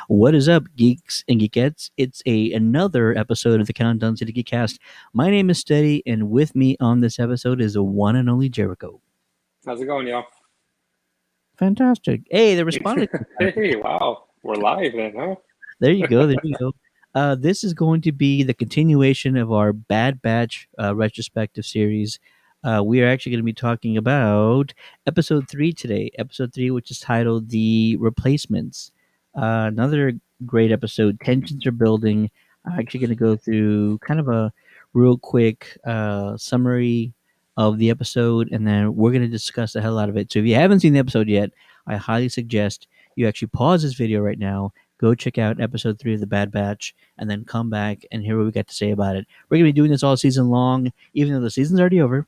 What is up, geeks and geekettes? It's another episode of the Countdown to the Geekcast. My name is Steady, and with me on this episode is the one and only Jericho. How's it going, y'all? Fantastic. Hey, they responded. Hey, wow. We're live then, huh? There you go. There you go. This is going to be the continuation of our Bad Batch retrospective series. We are actually going to be talking about episode 3 today. Episode 3, which is titled The Replacements. Another great episode. Tensions are building. I'm actually going to go through kind of a real quick summary of the episode, and then we're going to discuss the hell out of it. So if you haven't seen the episode yet, I highly suggest you actually pause this video right now, go check out episode 3 of the Bad Batch, and then come back and hear what we got to say about it. We're going to be doing this all season long, even though the season's already over.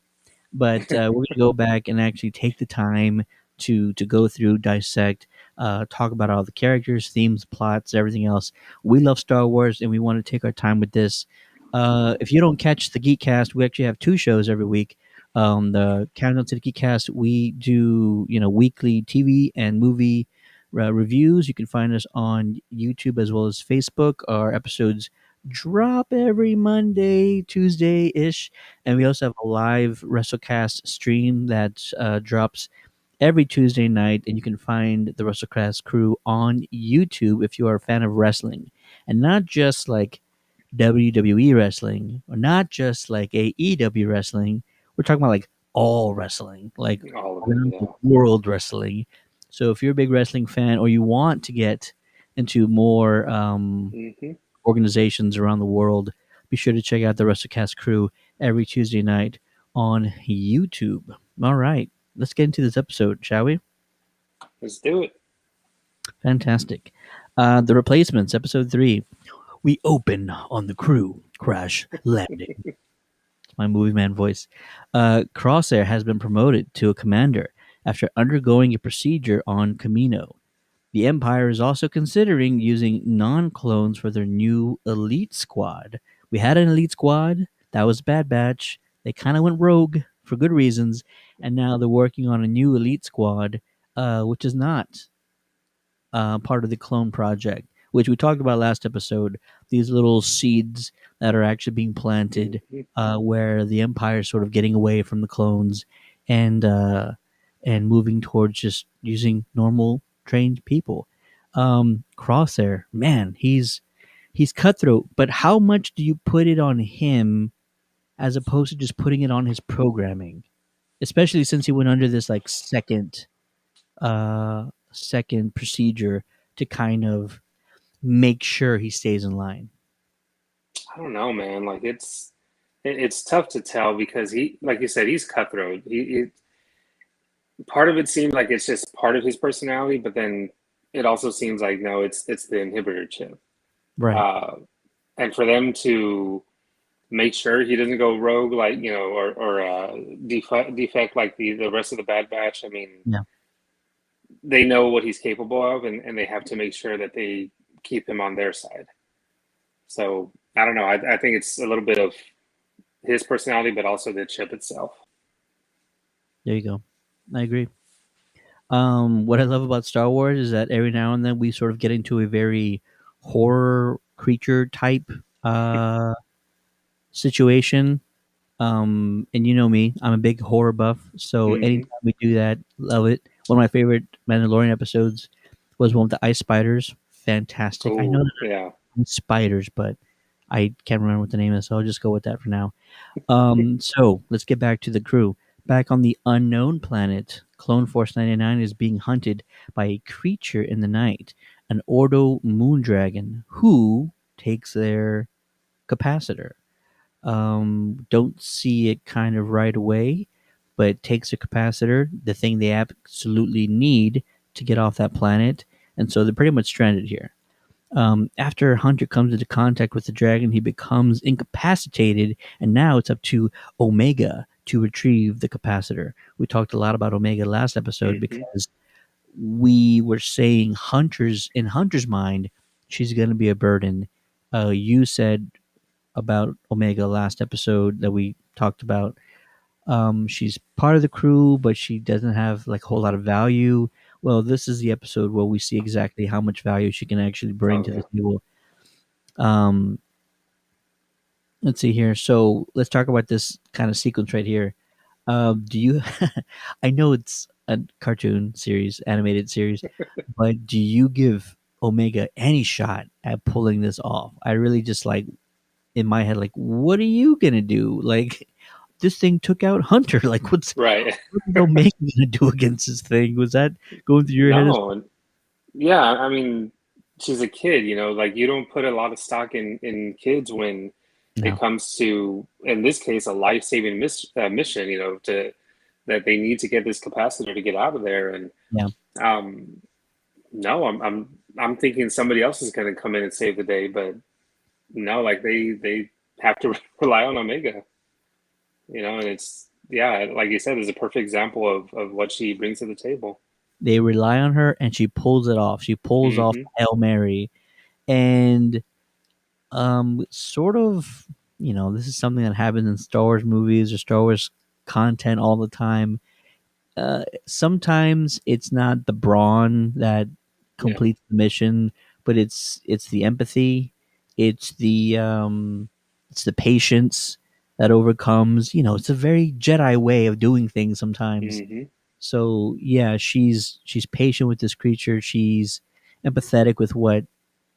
But we're going to go back and actually take the time to go through, dissect, talk about all the characters, themes, plots, everything else. We love Star Wars, and we want to take our time with this. If you don't catch the Geekcast, we actually have two shows every week. The Countdown to the Geekcast, we do weekly TV and movie reviews. You can find us on YouTube as well as Facebook. Our episodes drop every Monday, Tuesday ish, and we also have a live WrestleCast stream that drops every Tuesday night. And you can find the WrestleCast crew on YouTube if you are a fan of wrestling, and not just like WWE wrestling, or not just like AEW wrestling. We're talking about like all wrestling, like All of it, around the yeah. world wrestling. So if you're a big wrestling fan, or you want to get into more hmm organizations around the world, be sure to check out the WrestleCast crew every Tuesday night on YouTube. All right, let's get into this episode, shall we? Let's do it. Fantastic. The Replacements, episode 3. We open on the crew crash landing. My movie man voice. Crosshair has been promoted to a commander after undergoing a procedure on Camino. The Empire is also considering using non clones for their new elite squad. We had an elite squad, that was Bad Batch. They kind of went rogue for good reasons, and now they're working on a new elite squad, which is not part of the clone project, which we talked about last episode. These little seeds that are actually being planted, hmm where the Empire is sort of getting away from the clones and and moving towards just using normal trained people. Crosshair, man, he's cutthroat, but how much do you put it on him as opposed to just putting it on his programming? Especially since he went under this like second procedure to kind of make sure he stays in line. I don't know, man. Like it's tough to tell because he, like you said, he's cutthroat. Part of it seems like it's just part of his personality, but then it also seems like no, it's the inhibitor chip. Right. Uh, and for them to make sure he doesn't go rogue, like or defect like the rest of the Bad Batch. I mean, Yeah. they know what he's capable of, and they have to make sure that they keep him on their side. So I don't know. I think it's a little bit of his personality, but also the chip itself. There you go. I agree. What I love about Star Wars is that every now and then we sort of get into a very horror creature type uh, situation. And you know me, I'm a big horror buff. So hmm anytime we do that, love it. One of my favorite Mandalorian episodes was one with the ice spiders. Fantastic. I know Oh yeah. they're spiders, but I can't remember what the name is, so I'll just go with that for now. So let's get back to the crew. Back on the unknown planet, Clone Force 99 is being hunted by a creature in the night, an Ordo Moondragon, who takes their capacitor. Don't see it kind of right away, but takes a capacitor, the thing they absolutely need to get off that planet, and so they're pretty much stranded here. After Hunter comes into contact with the dragon, he becomes incapacitated, and now it's up to Omega to retrieve the capacitor. We talked a lot about Omega last episode hmm because we were saying Hunter's mind, she's going to be a burden. You said about Omega last episode that we talked about. She's part of the crew, but she doesn't have like a whole lot of value. Well, this is the episode where we see exactly how much value she can actually bring Oh to the yeah. table. Um, let's see here. So let's talk about this kind of sequence right here. Do you? I know it's a cartoon series, animated series, but do you give Omega any shot at pulling this off? I really just like in my head, like, what are you gonna do? Like, this thing took out Hunter. Like, Right. what is Omega gonna do against this thing? Was that going through your head as No, and yeah, I mean, she's a kid, you know, like you don't put a lot of stock in kids when it no? comes to, in this case, a life-saving mission, you know, to that they need to get this capacitor to get out of there. And Yeah, um, no, I'm thinking somebody else is going to come in and save the day, but no, like they have to rely on Omega, you know, and it's yeah, like you said, it's a perfect example of what she brings to the table. they rely on her, and she pulls it off. She pulls off Hmm. Hail Mary, and sort of, this is something that happens in Star Wars movies or Star Wars content all the time. Sometimes it's not the brawn that Yeah. completes the mission, but it's the empathy, it's the patience that overcomes. It's a very Jedi way of doing things sometimes. Hmm. So yeah, she's patient with this creature. She's empathetic with what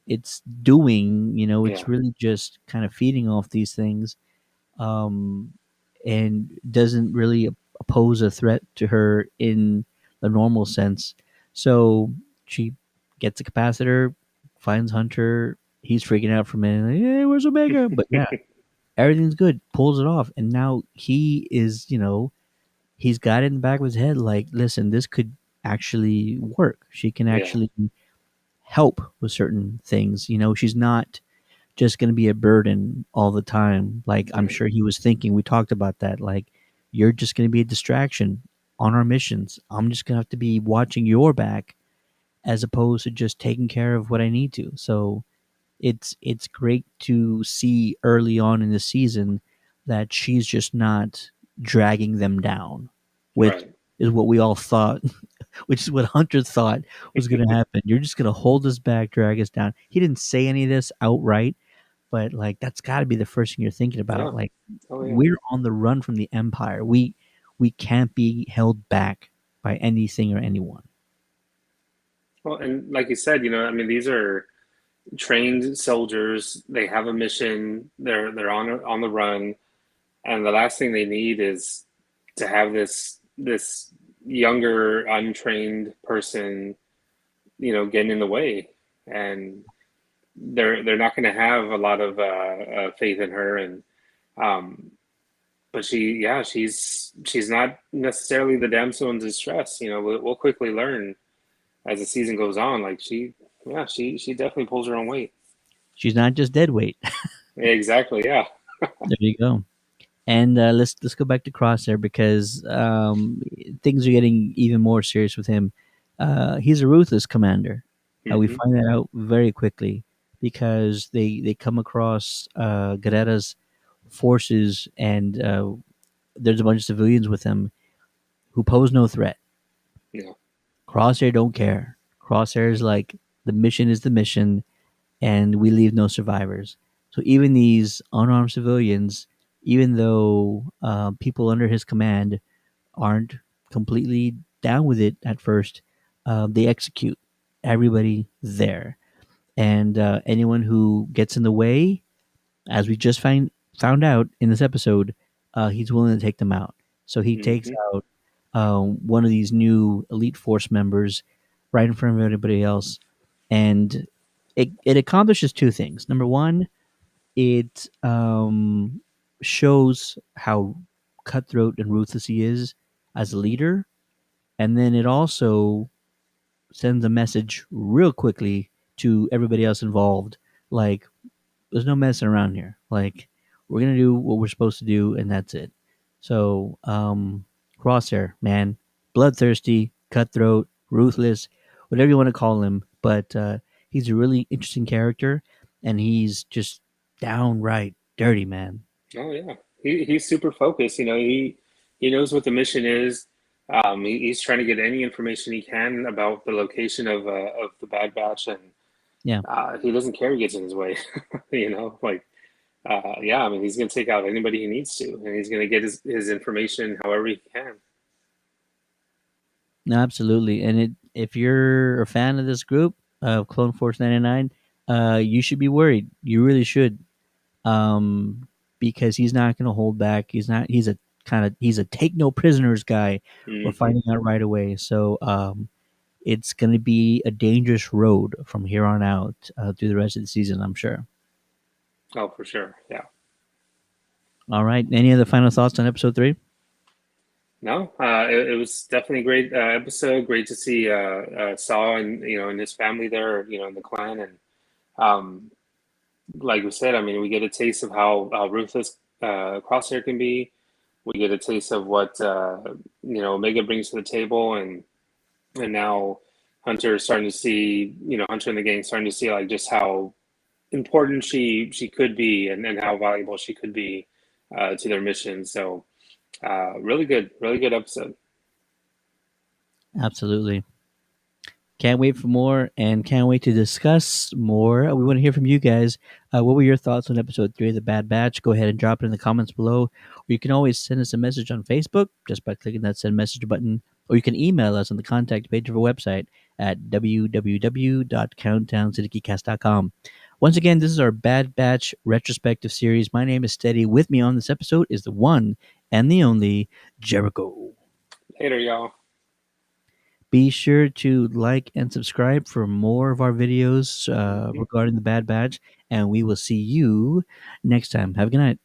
it's doing. It's Yeah. really just kind of feeding off these things, um, and doesn't really pose a threat to her in the normal sense. So she gets a capacitor, finds Hunter. He's freaking out for a minute. Like, hey, where's Omega? But yeah, everything's good. Pulls it off, and now he is, he's got it in the back of his head. Like, listen, this could actually work. She can Yeah. actually help with certain things. She's not just going to be a burden all the time. Like I'm Right. sure he was thinking. We talked about that. Like you're just going to be a distraction on our missions. I'm just going to have to be watching your back as opposed to just taking care of what I need to. So it's great to see early on in the season that she's just not dragging them down, which Right. is what we all thought, which is what Hunter thought was going to happen. You're just going to hold us back, drag us down. He didn't say any of this outright, but like that's got to be the first thing you're thinking about. Yeah. Like Oh yeah. we're on the run from the Empire. We can't be held back by anything or anyone. Well, and like you said, you know, I mean, these are trained soldiers. They have a mission. They're on the run, and the last thing they need is to have this younger, untrained person, you know, getting in the way. And they're not going to have a lot of faith in her. And um, but yeah, she's not necessarily the damsel in distress. You know, we'll quickly learn as the season goes on. Like yeah, she definitely pulls her own weight. She's not just dead weight. Exactly. Yeah. There you go. And let's go back to Crosshair because things are getting even more serious with him. He's a ruthless commander. We Hmm. find that out very quickly because they come across Guerrera's forces, and there's a bunch of civilians with him who pose no threat. Yeah. Crosshair don't care. Crosshair is like the mission is the mission, and we leave no survivors. So even these unarmed civilians, even though people under his command aren't completely down with it at first, they execute everybody there, and anyone who gets in the way, as we just found out in this episode, he's willing to take them out. So he takes Hmm. out one of these new elite force members right in front of everybody else, and it accomplishes two things. Number one, it shows how cutthroat and ruthless he is as a leader, and then it also sends a message real quickly to everybody else involved, like there's no messing around here. Like we're gonna do what we're supposed to do, and that's it. So, Crosshair, man, bloodthirsty, cutthroat, ruthless, whatever you want to call him, but he's a really interesting character, and he's just downright dirty, man. Oh yeah. He's super focused. You know, he knows what the mission is. He's trying to get any information he can about the location of the Bad Batch, and Yeah. he doesn't care who gets in his way. Like yeah, I mean, he's going to take out anybody he needs to, and he's going to get his information however he can. No, absolutely. And if you're a fan of this group of Clone Force 99, you should be worried. You really should, um, because he's not going to hold back. He's not. He's a take no prisoners guy. We're Hmm. finding out right away. So it's going to be a dangerous road from here on out through the rest of the season, I'm sure. Oh, for sure. Yeah. All right. Any other final thoughts on episode 3? No, it was definitely a great episode. Great to see Saw and and his family there, in the clan, and um, like we said, I mean, we get a taste of how ruthless Crosshair can be. We get a taste of what Omega brings to the table, and now Hunter is starting to see, Hunter and the gang starting to see like just how important she could be, and how valuable she could be to their mission. So really good episode. Absolutely. Can't wait for more and can't wait to discuss more. We want to hear from you guys. What were your thoughts on episode 3 of The Bad Batch? Go ahead and drop it in the comments below. Or you can always send us a message on Facebook just by clicking that send message button. Or you can email us on the contact page of our website at www.countdowntothegeekcast.com. Once again, this is our Bad Batch retrospective series. My name is Steady. With me on this episode is the one and the only Jericho. Later, y'all. Be sure to like and subscribe for more of our videos Mhm. regarding the Bad Batch, and we will see you next time. Have a good night.